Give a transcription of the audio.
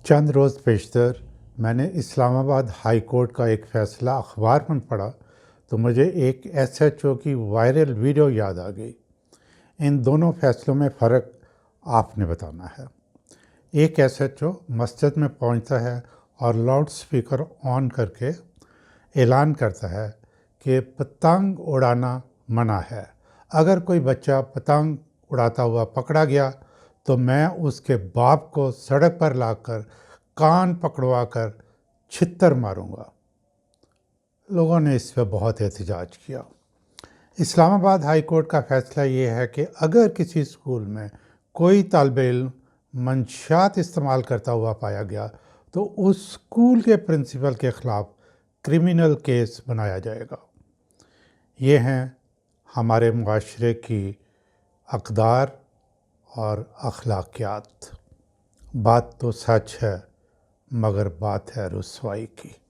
چند روز پیشتر میں نے اسلام آباد ہائی کورٹ کا ایک فیصلہ اخبار میں پڑھا تو مجھے ایک ایس ایچ او کی وائرل ویڈیو یاد آ گئی۔ ان دونوں فیصلوں میں فرق آپ نے بتانا ہے۔ ایک ایس ایچ او مسجد میں پہنچتا ہے اور لاؤڈ سپیکر آن کر کے اعلان کرتا ہے کہ پتنگ اڑانا منع ہے۔ اگر کوئی بچہ پتنگ اڑاتا ہوا پکڑا گیا تو میں اس کے باپ کو سڑک پر لا کر کان پکڑوا کر چھتر ماروں گا۔ لوگوں نے اس پہ بہت احتجاج کیا۔ اسلام آباد ہائی کورٹ کا فیصلہ یہ ہے کہ اگر کسی اسکول میں کوئی طالب علم منشیات استعمال کرتا ہوا پایا گیا تو اس اسکول کے پرنسپل کے خلاف کرمنل کیس بنایا جائے گا۔ یہ ہیں ہمارے معاشرے کی اقدار اور اخلاقیات۔ بات تو سچ ہے مگر بات ہے رسوائی کی۔